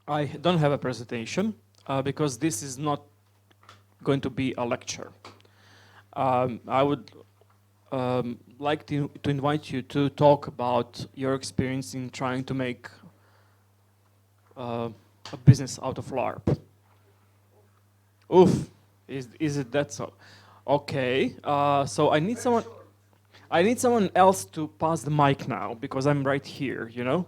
I don't have a presentation because this is not going to be a lecture. I would like to invite you to talk about your experience in trying to make a business out of LARP. Oof, is it that so? Okay, so I need someone. I need someone else to pass the mic now because I'm right here, you know.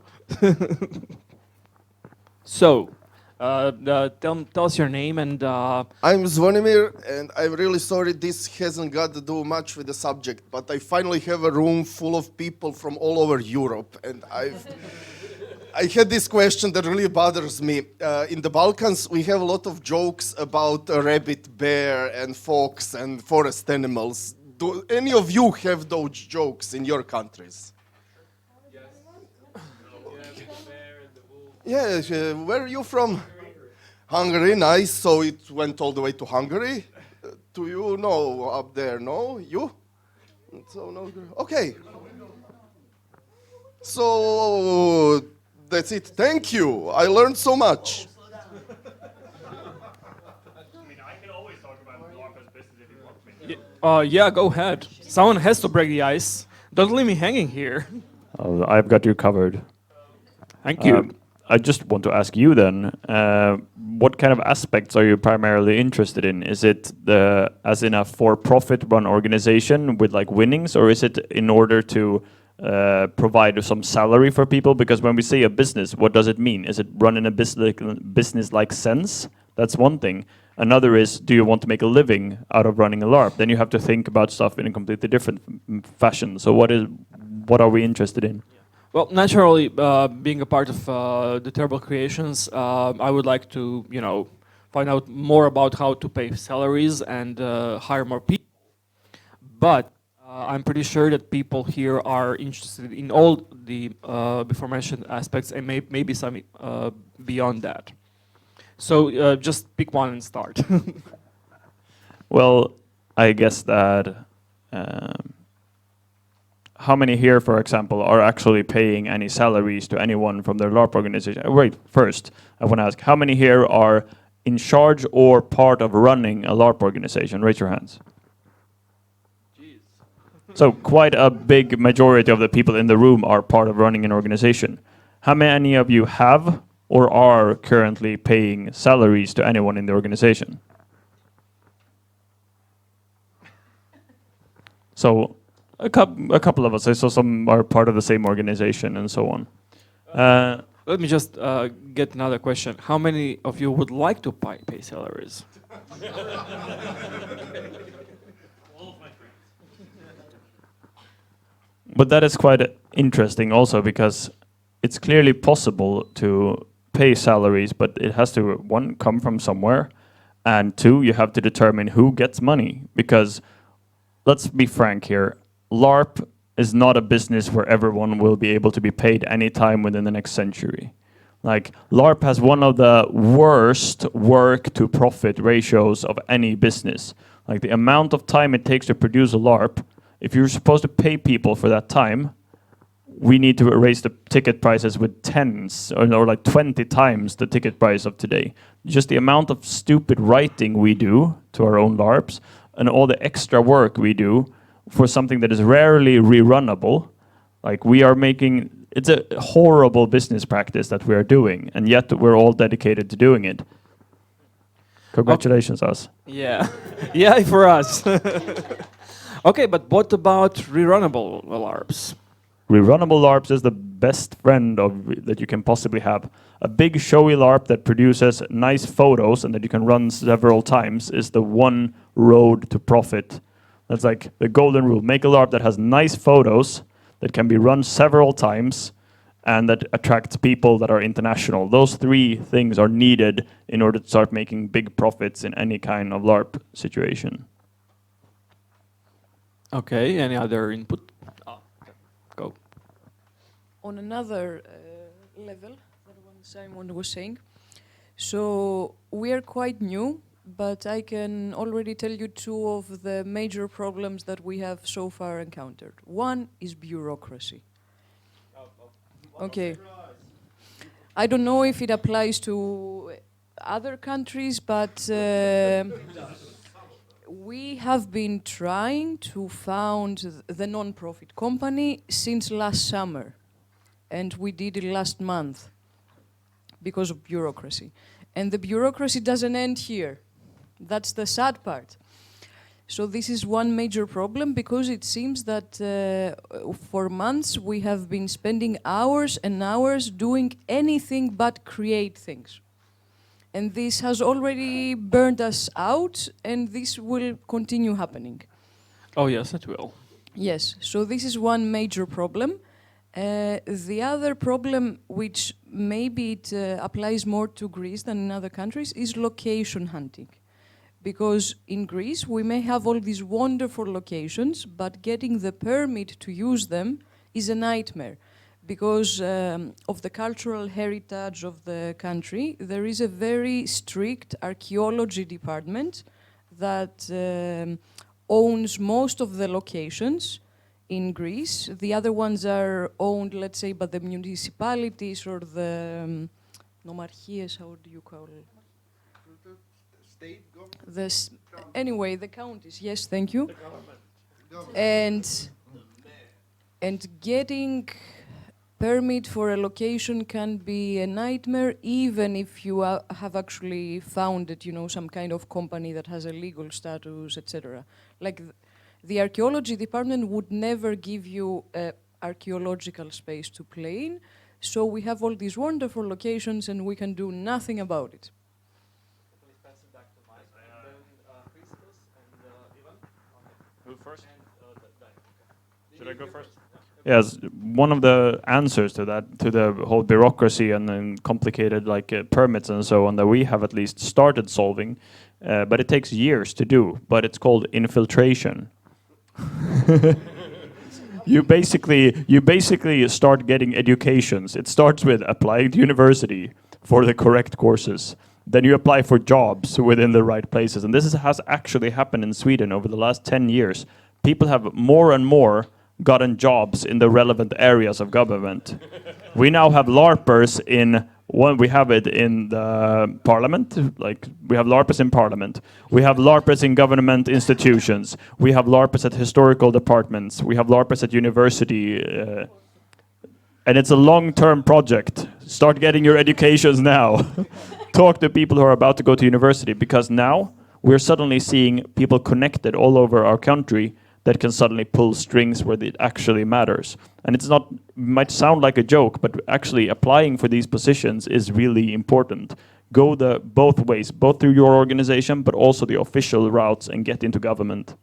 So, tell us your name and. I'm Zvonimir, and I'm really sorry this hasn't got to do much with the subject, but I finally have a room full of people from all over Europe, and I had this question that really bothers me. In the Balkans, we have a lot of jokes about a rabbit, bear, and fox, and forest animals. Do any of you have those jokes in your countries? Yes. Where are you from? Hungary, nice. So it went all the way to Hungary. Do you know up there? No, you? So no. Okay. So that's it. Thank you. I learned so much. I mean, I can always talk about LARP's business if you want me. Yeah, go ahead. Someone has to break the ice. Don't leave me hanging here. I've got you covered. Thank you. I just want to ask you then, what kind of aspects are you primarily interested in? Is it as in a for-profit run organization with like winnings, or is it in order to provide some salary for people? Because when we say a business, what does it mean? Is it run in a business-like sense? That's one thing. Another is, do you want to make a living out of running a LARP? Then you have to think about stuff in a completely different fashion. So what are we interested in? Well, naturally, being a part of the Terrible Creations, I would like to, find out more about how to pay salaries and hire more people. But I'm pretty sure that people here are interested in all the before mentioned aspects and maybe some beyond that. So just pick one and start. Well, I guess that how many here, for example, are actually paying any salaries to anyone from their LARP organization? Wait, first, I want to ask, how many here are in charge or part of running a LARP organization? Raise your hands. Jeez. So quite a big majority of the people in the room are part of running an organization. How many of you have or are currently paying salaries to anyone in the organization? So a couple of us. I saw some are part of the same organization and so on. Let me just get another question. How many of you would like to pay salaries? But that is quite interesting also, because it's clearly possible to pay salaries, but it has to, one, come from somewhere, and two, you have to determine who gets money. Because let's be frank here, LARP is not a business where everyone will be able to be paid any time within the next century. Like, LARP has one of the worst work to profit ratios of any business. Like, the amount of time it takes to produce a LARP, if you're supposed to pay people for that time, we need to raise the ticket prices with tens or like 20 times the ticket price of today. Just the amount of stupid writing we do to our own LARPs and all the extra work we do for something that is rarely rerunnable, like we are making, it's a horrible business practice that we are doing, and yet we're all dedicated to doing it. Congratulations, us. Yeah, yeah, for us. Okay, but what about rerunnable LARPs? Rerunnable LARPs is the best friend that you can possibly have. A big showy LARP that produces nice photos and that you can run several times is the one road to profit. That's like the golden rule. Make a LARP that has nice photos, that can be run several times, and that attracts people that are international. Those three things are needed in order to start making big profits in any kind of LARP situation. Okay, any other input? Go. On another level, that what Simon was saying, so we are quite new, but I can already tell you two of the major problems that we have so far encountered. One is bureaucracy. Okay. I don't know if it applies to other countries, but we have been trying to found the non-profit company since last summer, and we did it last month because of bureaucracy. And the bureaucracy doesn't end here. That's the sad part. So this is one major problem, because it seems that for months we have been spending hours and hours doing anything but create things. And this has already burned us out, and this will continue happening. Oh yes, it will. Yes, so this is one major problem. The other problem, which maybe it applies more to Greece than in other countries, is location hunting. Because in Greece, we may have all these wonderful locations, but getting the permit to use them is a nightmare. Because of the cultural heritage of the country, there is a very strict archaeology department that owns most of the locations in Greece. The other ones are owned, let's say, by the municipalities or the nomarchies, how do you call it? State government? Anyway, the counties, yes, thank you. And getting permit for a location can be a nightmare, even if you have actually founded, some kind of company that has a legal status, etc. Like the archaeology department would never give you an archaeological space to play in, so we have all these wonderful locations and we can do nothing about it. Who first? Should I go first? Yes, one of the answers to that, to the whole bureaucracy and then complicated permits and so on, that we have at least started solving, but it takes years to do. But it's called infiltration. You basically start getting educations. It starts with applying to university for the correct courses. Then you apply for jobs within the right places. And this has actually happened in Sweden over the last 10 years. People have more and more gotten jobs in the relevant areas of government. We now have LARPers we have it in the parliament, we have LARPers in parliament. We have LARPers in government institutions. We have LARPers at historical departments. We have LARPers at university. And it's a long-term project. Start getting your educations now. Talk to people who are about to go to university, because now we're suddenly seeing people connected all over our country that can suddenly pull strings where it actually matters. And might sound like a joke, but actually applying for these positions is really important. Go both ways, both through your organization, but also the official routes, and get into government.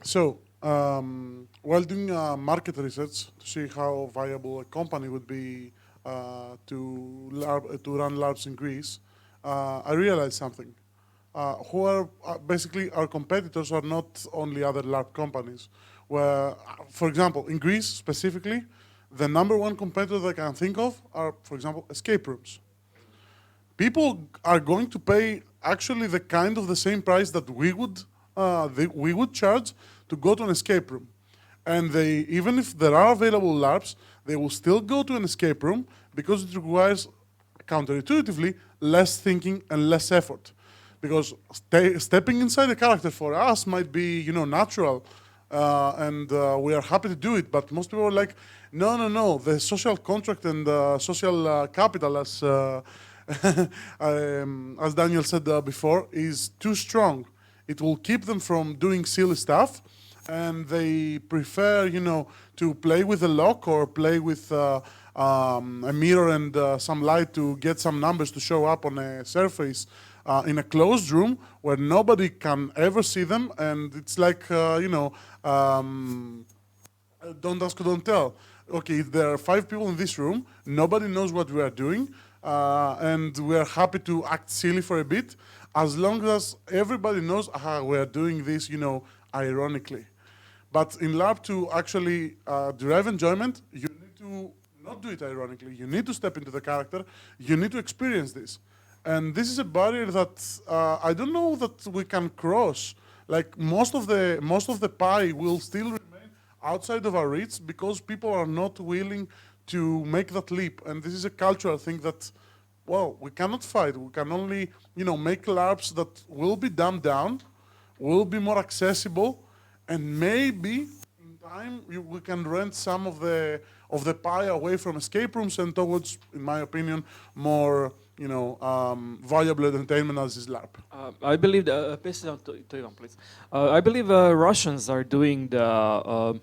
So, while doing market research to see how viable a company would be to run LARPs in Greece, I realized something. Basically, our competitors are not only other LARP companies. Where, for example, in Greece specifically, the number one competitor that I can think of are, for example, escape rooms. People are going to pay actually the same price that we would charge to go to an escape room. And even if there are available LARPs, they will still go to an escape room because it requires, counterintuitively, less thinking and less effort. Because stepping inside a character for us might be, natural, and we are happy to do it. But most people are like, no, the social contract and social capital, as Daniel said before, is too strong. It will keep them from doing silly stuff, and they prefer, to play with a lock or play with a mirror and some light to get some numbers to show up on a surface in a closed room where nobody can ever see them, and it's like, don't ask, don't tell. Okay, if there are 5 people in this room, nobody knows what we are doing, and we are happy to act silly for a bit, as long as everybody knows we are doing this, ironically. But in LARP, to actually derive enjoyment, you need to not do it ironically. You need to step into the character. You need to experience this. And this is a barrier that I don't know that we can cross. Like most of the pie will still remain outside of our reach because people are not willing to make that leap. And this is a cultural thing that, well, we cannot fight. We can only, make LARPs that will be dumbed down, will be more accessible, and maybe in time we can rent some of the pie away from escape rooms and towards, in my opinion, more valuable entertainment as is LARP. I believe please. I believe Russians are doing the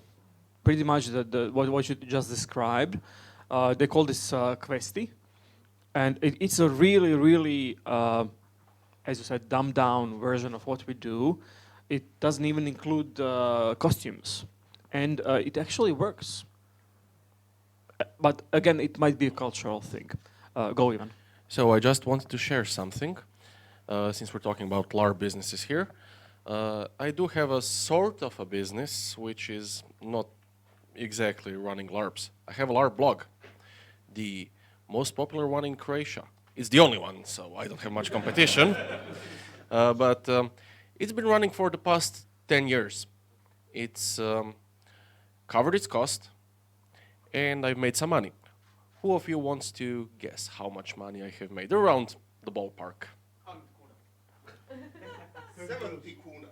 pretty much what you just described. They call this Questy, and it's a really, really, as you said, dumbed down version of what we do. It doesn't even include costumes, and it actually works. But again, it might be a cultural thing. Go, Ivan. So I just wanted to share something, since we're talking about LARP businesses here. I do have a sort of a business which is not exactly running LARPs. I have a LARP blog, the most popular one in Croatia. It's the only one, so I don't have much competition. But it's been running for the past 10 years. It's covered its cost, and I've made some money. Who of you wants to guess how much money I have made? Around the ballpark. 70 kuna.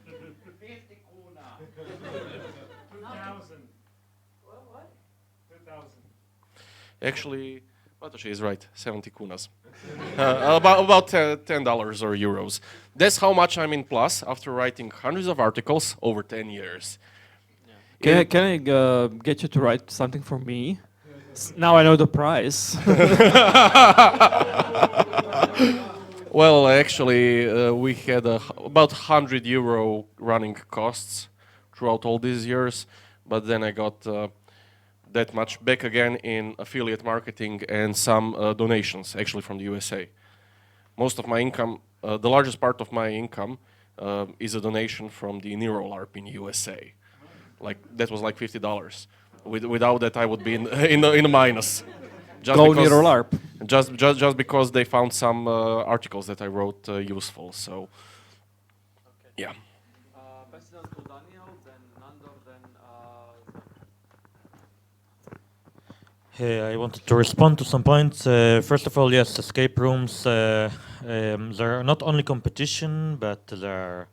50 kuna. 2,000. What? 2,000. Actually, Matoshi is right, 70 kunas. About $10 or euros. That's how much I'm in plus after writing hundreds of articles over 10 years. Can I get you to write something for me? Now I know the price. Well, actually, we had about €100 running costs throughout all these years, but then I got that much back again in affiliate marketing and some donations, actually from the USA. Most of my income, the largest part of my income, is a donation from the Nero LARP in USA. That was like $50. Without that, I would be in a minus. Go Nero LARP. Just because they found some articles that I wrote useful. So, yeah. Hey, I wanted to respond to some points. First of all, yes, escape rooms, they're not only competition, but they're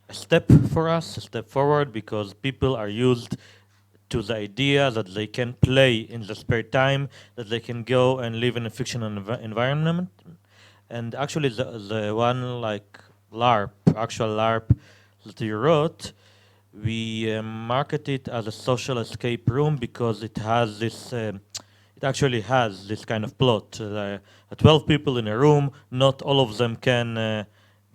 a step for us, a step forward, because people are used to the idea that they can play in the spare time, that they can go and live in a fictional environment. And actually the one like LARP, actual LARP that you wrote, we market it as a social escape room because it has this, it actually has this kind of plot. 12 people in a room, not all of them can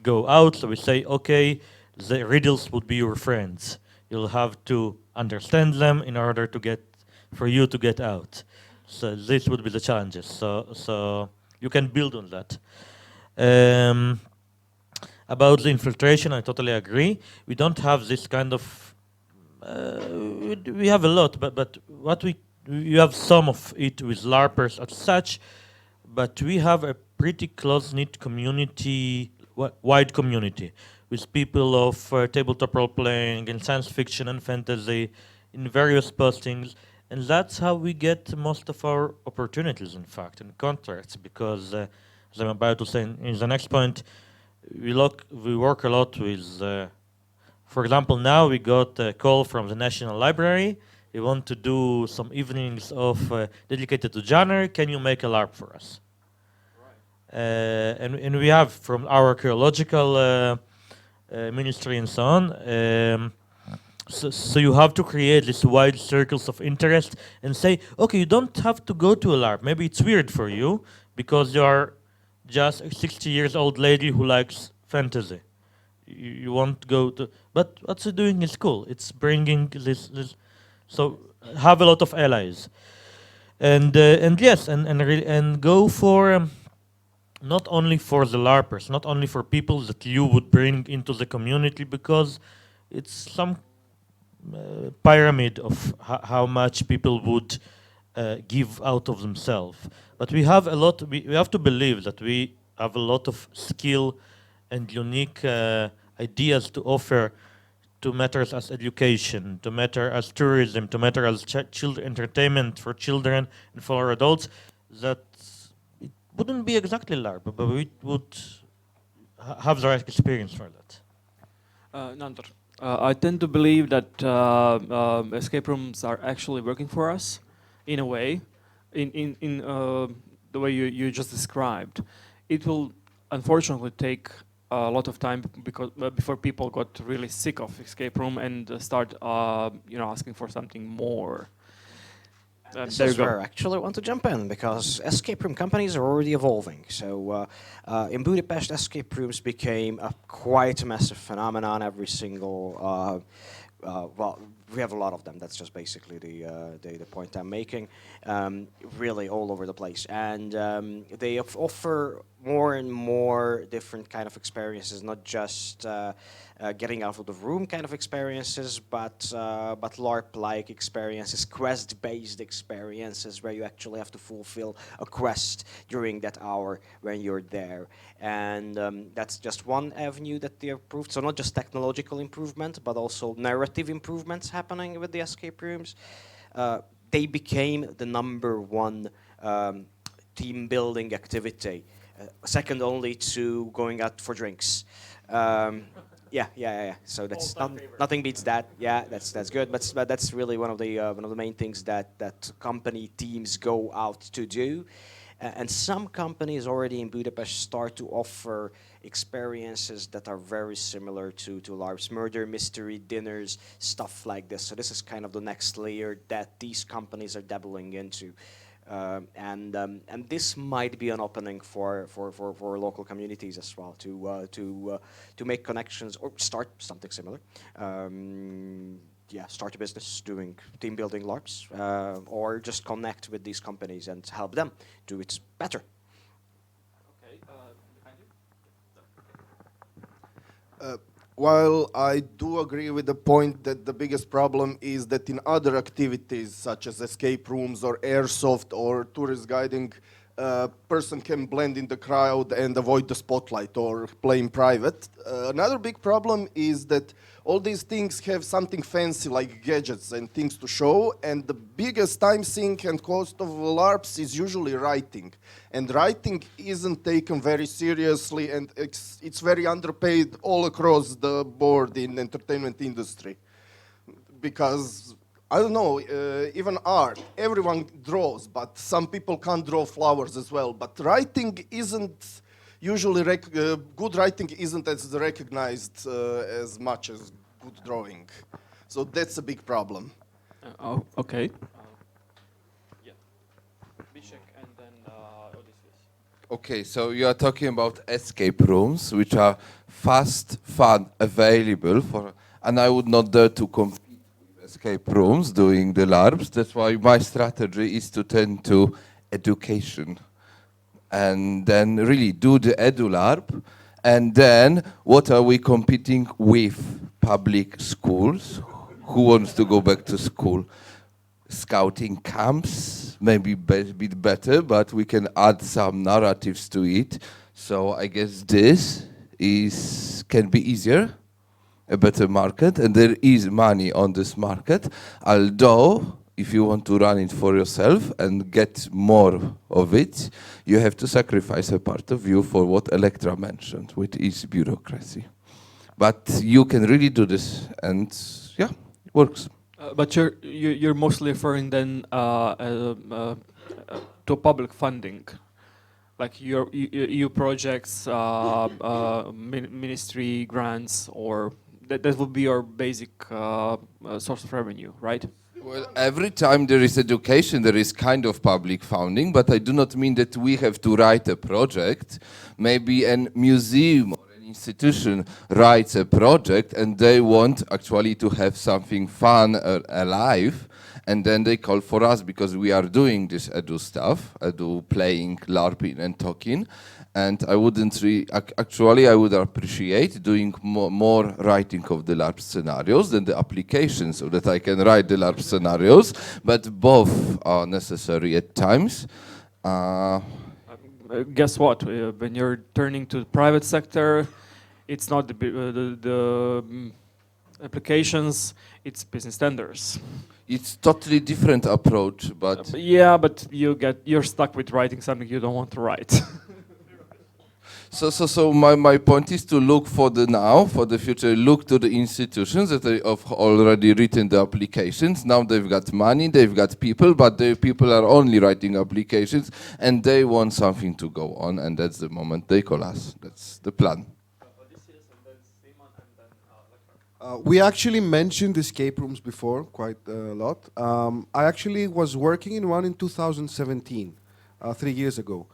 go out, so we say, okay, the riddles would be your friends. You'll have to understand them in order for you to get out. So this would be the challenges. So you can build on that. About the infiltration, I totally agree. We don't have this kind of. We have a lot, but what you have some of it with LARPers as such, but we have a pretty close-knit community, wide community, with people of tabletop role-playing and science fiction and fantasy in various postings. And that's how we get most of our opportunities, in fact, and contracts, because, as I'm about to say in the next point, we work a lot with, for example, now we got a call from the National Library. We want to do some evenings of dedicated to genre. Can you make a LARP for us? Right. And we have from our archaeological ministry and so on. So you have to create these wide circles of interest and say, okay, you don't have to go to a LARP. Maybe it's weird for you because you are just a 60-year-old lady who likes fantasy. You won't go to, but what you're doing is cool. It's bringing this so have a lot of allies, and yes, and go for not only for the LARPers, not only for people that you would bring into the community, because it's some pyramid of how much people would give out of themselves. But we have a lot. We have to believe that we have a lot of skill and unique ideas to offer to matters as education, to matter as tourism, to matter as entertainment for children and for adults, that it wouldn't be exactly LARP, but we would have the right experience for that. Nandor, I tend to believe that escape rooms are actually working for us, in a way, in the way you just described. It will unfortunately take a lot of time because before people got really sick of escape room and start asking for something more. This There you is go. where I actually want to jump in, because escape room companies are already evolving. So in Budapest, escape rooms became a quite massive phenomenon. Every single, well, we have a lot of them. That's just basically the point I'm making. Really all over the place, and they offer more and more different kind of experiences, not just getting out of the room kind of experiences, but LARP-like experiences, quest-based experiences where you actually have to fulfill a quest during that hour when you're there. And that's just one avenue that they approved. So not just technological improvement, but also narrative improvements happening with the escape rooms. They became the #1 team building activity, second only to going out for drinks. Yeah. So that's nothing beats that. Yeah, that's good. But that's really one of the main things that company teams go out to do. And some companies already in Budapest start to offer experiences that are very similar to LARP's, murder mystery dinners, stuff like this. So this is kind of the next layer that these companies are dabbling into. And this might be an opening for local communities as well to make connections or start something similar. Start a business doing team building LARPs, or just connect with these companies and help them do it better. Okay, behind you. While I do agree with the point that the biggest problem is that in other activities such as escape rooms or airsoft or tourist guiding, person can blend in the crowd and avoid the spotlight or play in private. Another big problem is that all these things have something fancy like gadgets and things to show, and the biggest time sink and cost of LARPs is usually writing. And writing isn't taken very seriously, and it's very underpaid all across the board in the entertainment industry. Because I don't know, even art, everyone draws, but some people can't draw flowers as well. But writing isn't usually, good writing isn't as recognized as much as good drawing. So that's a big problem. Okay. Yeah. Bishek and then Odysseus. Okay, so you are talking about escape rooms, which are fast, fun, available for, and I would not dare to compete with escape rooms doing the LARPs. That's why my strategy is to tend to education, and then really do the edu-LARP, and then what are we competing with? Public schools. Who wants to go back to school? Scouting camps, maybe a bit better, but we can add some narratives to it. So I guess this can be easier, a better market, and there is money on this market. Although, if you want to run it for yourself and get more of it, you have to sacrifice a part of you for what Elektra mentioned, which is bureaucracy. But you can really do this, and yeah, it works. But you're mostly referring then to public funding, like your EU projects, ministry grants, or that would be your basic source of revenue, right? Well, every time there is education, there is kind of public funding, but I do not mean that we have to write a project. Maybe a museum or an institution writes a project and they want actually to have something fun, alive, and then they call for us because we are doing this edu stuff, edu playing, LARPing and talking. And I wouldn't actually I would appreciate doing more writing of the LARP scenarios than the application, so that I can write the LARP scenarios, but both are necessary at times. Guess what? When you're turning to the private sector, it's not the applications, it's business standards. It's totally different approach, but Yeah, but you're stuck with writing something you don't want to write. so my point is to look for the now, for the future. Look to the institutions that have already written the applications. Now they've got money, they've got people, but the people are only writing applications, and they want something to go on, and that's the moment they call us. That's the plan. We actually mentioned escape rooms before quite a lot. I actually was working in one in 2017, 3 years ago,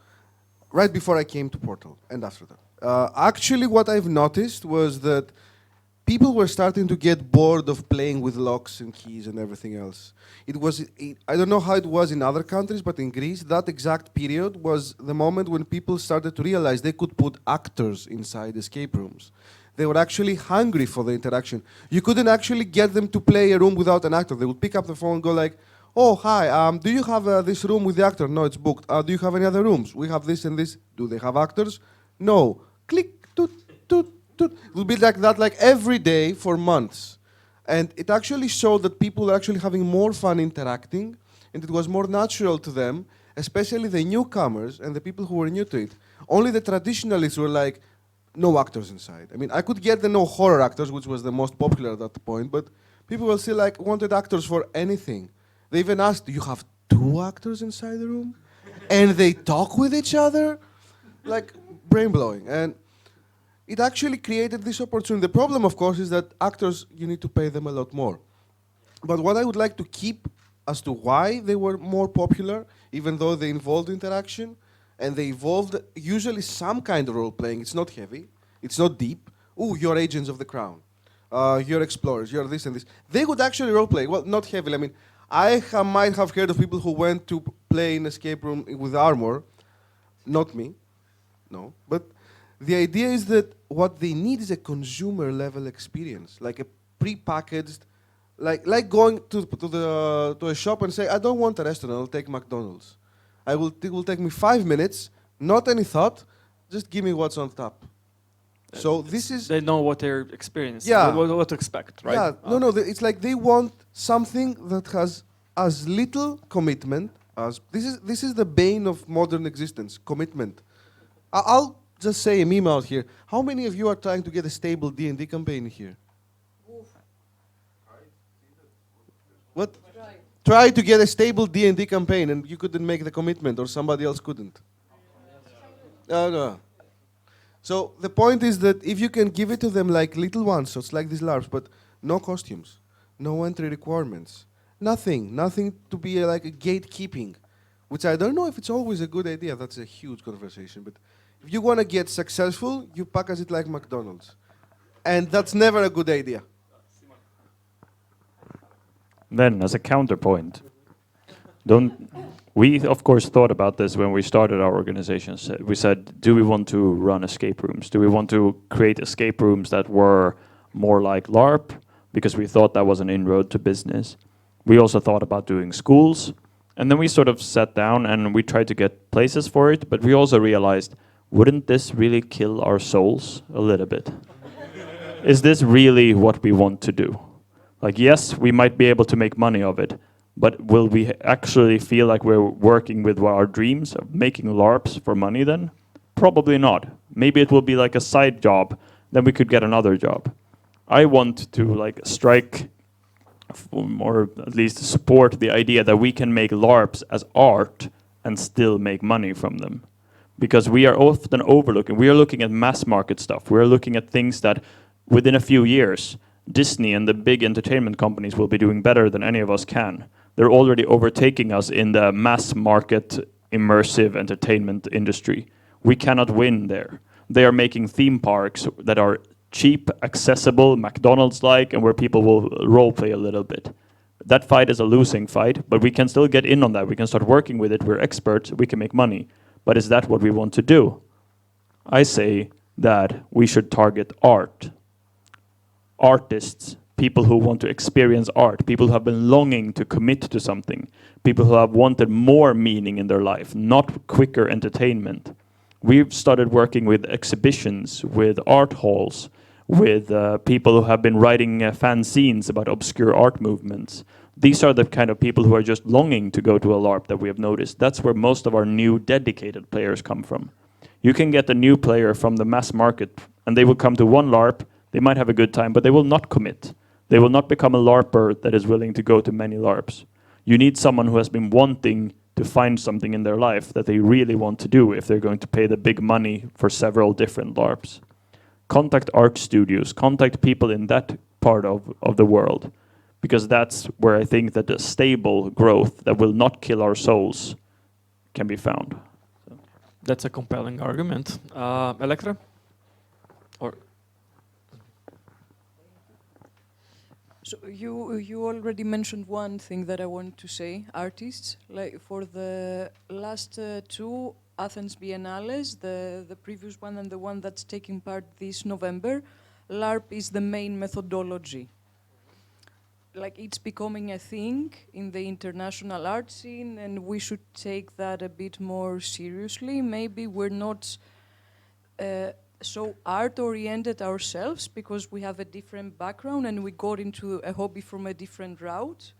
right before I came to PoRtaL and after that. Actually, what I've noticed was that people were starting to get bored of playing with locks and keys and everything else. I don't know how it was in other countries, but in Greece, that exact period was the moment when people started to realize they could put actors inside escape rooms. They were actually hungry for the interaction. You couldn't actually get them to play a room without an actor. They would pick up the phone and go like, oh, hi, do you have this room with the actor? No, it's booked. Do you have any other rooms? We have this and this. Do they have actors? No. Click, toot, toot, toot. It would be like that like every day for months. And it actually showed that people were actually having more fun interacting, and it was more natural to them, especially the newcomers and the people who were new to it. Only the traditionalists were like, no actors inside. I mean, I could get the no horror actors, which was the most popular at that point, but people were still like wanted actors for anything. They even asked, do you have 2 actors inside the room? And they talk with each other? Like, brain-blowing. And it actually created this opportunity. The problem, of course, is that actors, you need to pay them a lot more. But what I would like to keep as to why they were more popular, even though they involved interaction, and they evolved usually some kind of role-playing. It's not heavy. It's not deep. Ooh, you're agents of the crown. You're explorers. You're this and this. They would actually role-play. Well, not heavily. I mean, might have heard of people who went to play in escape room with armor. Not me. No. But the idea is that what they need is a consumer-level experience, like a pre-packaged, like going to a shop and say, I don't want a restaurant. I'll take McDonald's. It will take me 5 minutes, not any thought, just give me what's on top. So this is... They know what they're experiencing, Yeah. what to expect, right? Yeah, no, it's like they want something that has as little commitment as... This is the bane of modern existence, commitment. I'll just say a meme out here. How many of you are trying to get a stable D&D campaign here? What? Try to get a stable D&D campaign and you couldn't make the commitment or somebody else couldn't. No. So the point is that if you can give it to them like little ones, so it's like these LARPs, but no costumes, no entry requirements, nothing to be like a gatekeeping, which I don't know if it's always a good idea. That's a huge conversation. But if you want to get successful, you package it like McDonald's. And that's never a good idea. Then, as a counterpoint, we of course thought about this when we started our organization. We said, do we want to run escape rooms? Do we want to create escape rooms that were more like LARP? Because we thought that was an inroad to business. We also thought about doing schools. And then we sort of sat down and we tried to get places for it. But we also realized, wouldn't this really kill our souls a little bit? Is this really what we want to do? Like, yes, we might be able to make money of it, but will we actually feel like we're working with our dreams of making LARPs for money then? Probably not. Maybe it will be like a side job, then we could get another job. I want to like strike or at least support the idea that we can make LARPs as art and still make money from them. Because we are often overlooking, we are looking at mass market stuff. We are looking at things that within a few years, Disney and the big entertainment companies will be doing better than any of us can. They're already overtaking us in the mass market immersive entertainment industry. We cannot win there. They are making theme parks that are cheap, accessible, McDonald's-like, and where people will role-play a little bit. That fight is a losing fight, but we can still get in on that. We can start working with it. We're experts. We can make money. But is that what we want to do? I say that we should target art. Artists, people who want to experience art, people who have been longing to commit to something, people who have wanted more meaning in their life, not quicker entertainment. We've started working with exhibitions, with art halls, with people who have been writing fanzines about obscure art movements. These are the kind of people who are just longing to go to a LARP that we have noticed. That's where most of our new dedicated players come from. You can get a new player from the mass market, and they will come to one LARP, they might have a good time, but they will not commit. They will not become a LARPer that is willing to go to many LARPs. You need someone who has been wanting to find something in their life that they really want to do if they're going to pay the big money for several different LARPs. Contact art studios, contact people in that part of the world, because that's where I think that the stable growth that will not kill our souls can be found. So. That's a compelling argument. Elektra? Or So you already mentioned one thing that I want to say. Artists, like for the last two Athens Biennales, the previous one and the one that's taking part this November, LARP is the main methodology. Like it's becoming a thing in the international art scene, and we should take that a bit more seriously. Maybe we're not so art-oriented ourselves because we have a different background and we got into a hobby from a different route.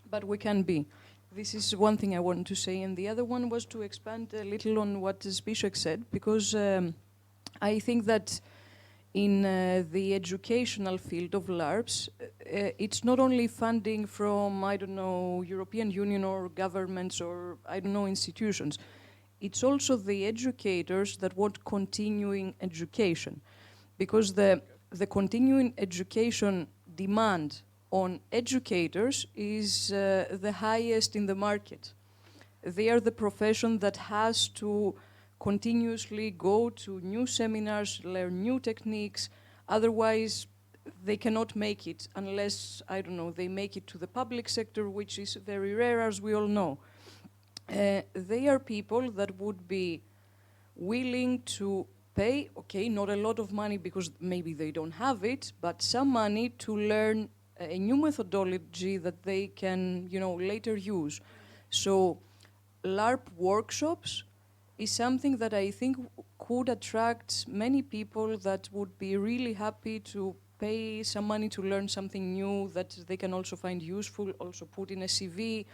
But we can be. This is one thing I wanted to say, and the other one was to expand a little on what Zbyszek said, because I think that in the educational field of LARPs, it's not only funding from, I don't know, European Union or governments or, I don't know, institutions. It's also the educators that want continuing education, because the continuing education demand on educators is the highest in the market. They are the profession that has to continuously go to new seminars, learn new techniques, otherwise they cannot make it unless, I don't know, they make it to the public sector, which is very rare, as we all know. They are people that would be willing to pay, okay, not a lot of money because maybe they don't have it, but some money to learn a new methodology that they can, you know, later use. So LARP workshops is something that I think could attract many people that would be really happy to pay some money to learn something new that they can also find useful, also put in a CV,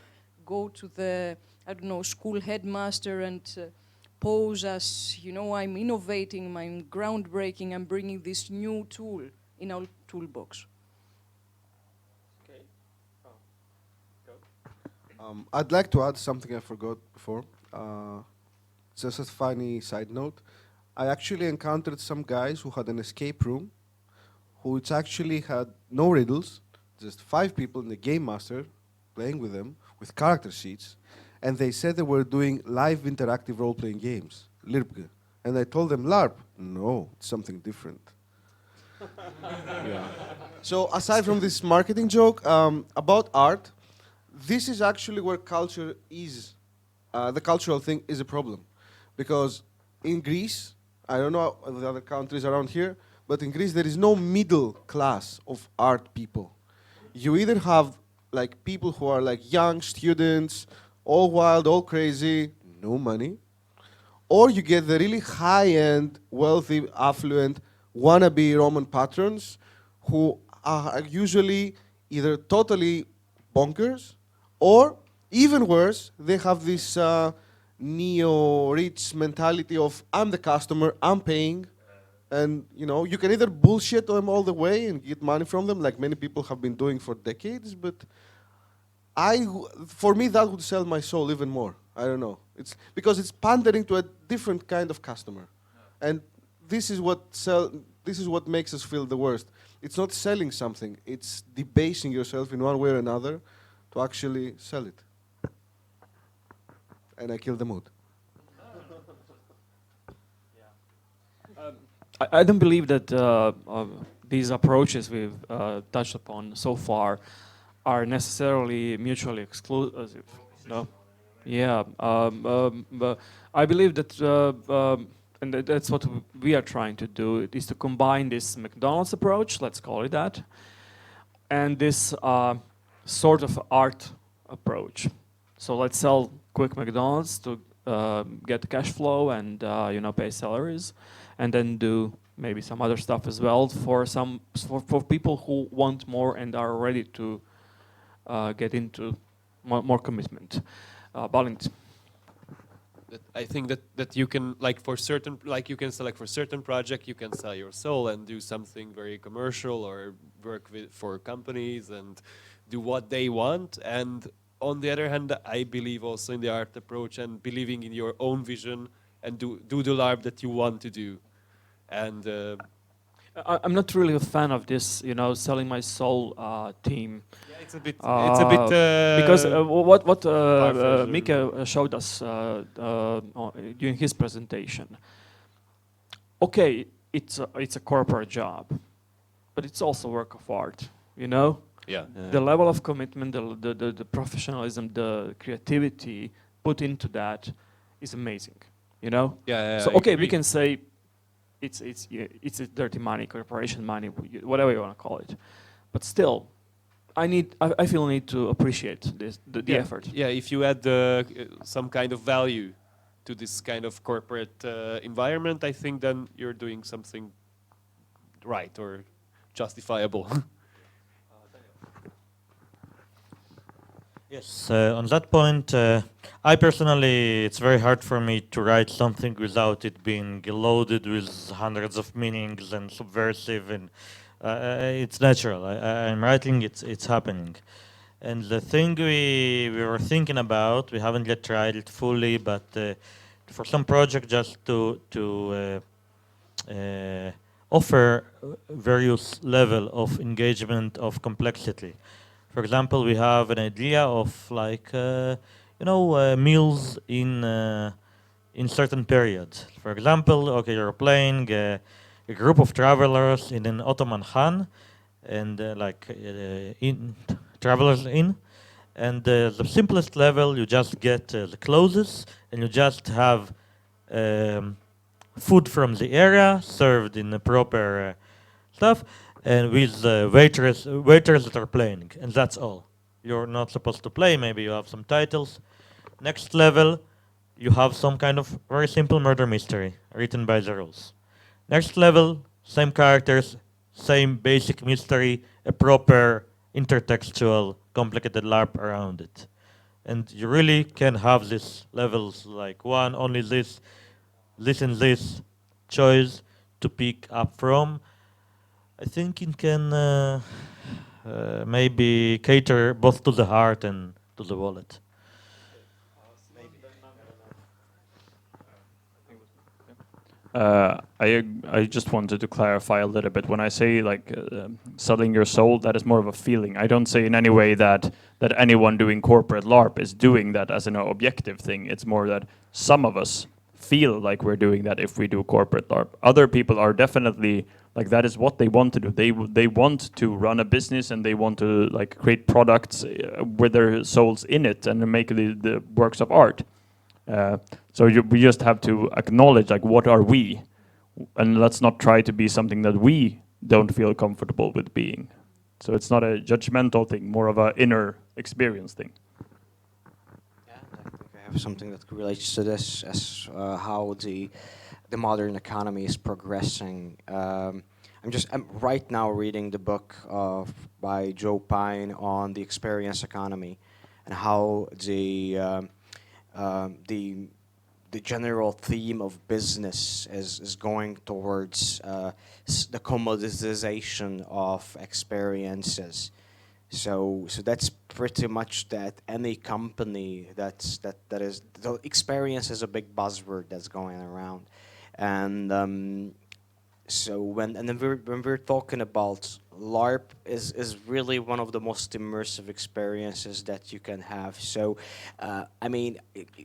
go to the, I don't know, school headmaster and pose as, you know, I'm innovating, I'm groundbreaking, I'm bringing this new tool in our toolbox. okay. I'd like to add something I forgot before. Just a funny side note. I actually encountered some guys who had an escape room, which actually had no riddles, just 5 people in the game master playing with them, with character sheets, and they said they were doing live interactive role-playing games, LARP. And I told them, LARP? No, it's something different. Yeah. So aside from this marketing joke, about art, this is actually where culture is, the cultural thing is a problem. Because in Greece, I don't know the other countries around here, but in Greece there is no middle class of art people. You either have like people who are like young students, all wild, all crazy, no money, or you get the really high-end, wealthy, affluent, wannabe Roman patrons who are usually either totally bonkers or, even worse, they have this neo-rich mentality of I'm the customer, I'm paying, and you know you can either bullshit them all the way and get money from them, like many people have been doing for decades, but for me that would sell my soul even more. I don't know. It's because it's pandering to a different kind of customer, and this is what makes us feel the worst. It's not selling something; it's debasing yourself in one way or another to actually sell it. And I kill the mood. I don't believe that these approaches we've touched upon so far are necessarily mutually exclusive. No? Yeah. But I believe that, and that's what we are trying to do, is to combine this McDonald's approach, let's call it that, and this sort of art approach. So let's sell quick McDonald's to get cash flow and pay salaries, and then do maybe some other stuff as well for people who want more and are ready to get into more commitment. Balint. I think that you can, like for certain, like you can select for certain project, you can sell your soul and do something very commercial or work for companies and do what they want. And on the other hand, I believe also in the art approach and believing in your own vision and do the LARP that you want to do. And I'm not really a fan of this, selling my soul theme. yeah, it's a bit because what Mika showed us during his presentation. Okay, it's a corporate job, but it's also work of art. Yeah. The level of commitment, the professionalism, the creativity put into that is amazing. Yeah. So I okay, agree. we can say it's a dirty money, corporation money, whatever you want to call it, but still, I feel need to appreciate the effort. Yeah, if you add some kind of value to this kind of corporate environment, I think then you're doing something right or justifiable. Yes, on that point, I personally, it's very hard for me to write something without it being loaded with hundreds of meanings and subversive, and it's natural. I'm writing, it's happening. And the thing we were thinking about, we haven't yet tried it fully, but for some project just to offer various level of engagement of complexity. For example, we have an idea of like meals in certain periods. For example, okay, you're playing a group of travelers in an Ottoman Khan, and in travelers in, and the simplest level, you just get the clothes, and you just have food from the area served in the proper stuff, and with waiters that are playing, and that's all. You're not supposed to play. Maybe you have some titles. Next level, you have some kind of very simple murder mystery written by the rules. Next level, same characters, same basic mystery, a proper intertextual complicated LARP around it. And you really can have these levels like one, only this and this choice to pick up from. I think it can maybe cater both to the heart and to the wallet. I just wanted to clarify a little bit. When I say selling your soul, that is more of a feeling. I don't say in any way that anyone doing corporate LARP is doing that as an objective thing. It's more that some of us feel like we're doing that if we do corporate LARP. Other people are definitely like that is what they want to do. They want to run a business and they want to create products with their souls in it and make the works of art. So we just have to acknowledge what are we, and let's not try to be something that we don't feel comfortable with being. So it's not a judgmental thing, more of an inner experience thing. Yeah, I think I have something that relates to this as how the modern economy is progressing. I'm right now reading the book by Joe Pine on the experience economy and how the general theme of business is going towards the commoditization of experiences. So that's pretty much that any company that is the experience is a big buzzword that's going around, and so when we're talking about LARP is really one of the most immersive experiences that you can have. So, I mean,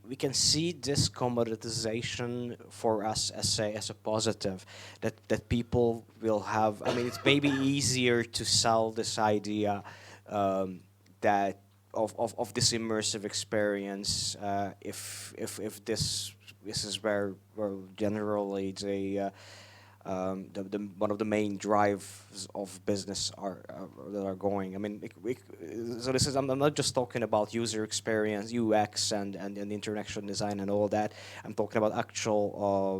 we can see this commoditization for us as a positive, that people will have. I mean, it's maybe easier to sell this idea that of this immersive experience if this is where generally the one of the main drives of business that are going. I mean, so this is I'm not just talking about user experience, UX, and interaction design and all that. I'm talking about actual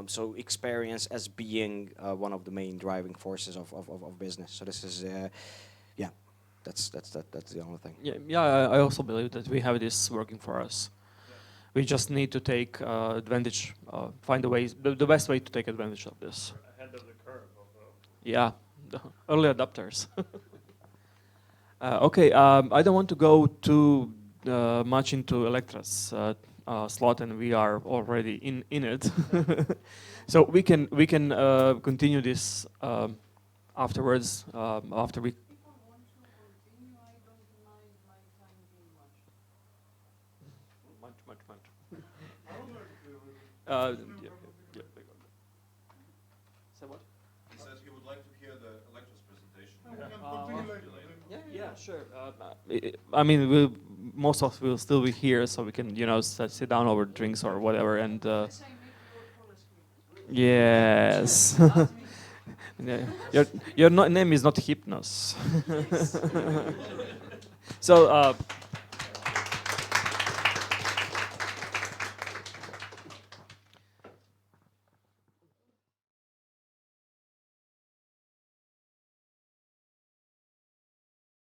So experience as being one of the main driving forces of business. So this is, yeah, that's the only thing. Yeah, I also believe that we have this working for us. We just need to take advantage, find a way, the best way to take advantage of this. Ahead of the curve. Yeah, the early adopters. Okay, I don't want to go too much into Electra's slot, and we are already in it. So we can continue this afterwards after we. Much. Say what? He says he would like to hear the Electra's presentation. Yeah, sure. I mean, most of us will still be here, so we can, sit down over drinks or whatever, and. Yes. Your name is not Hypnos. So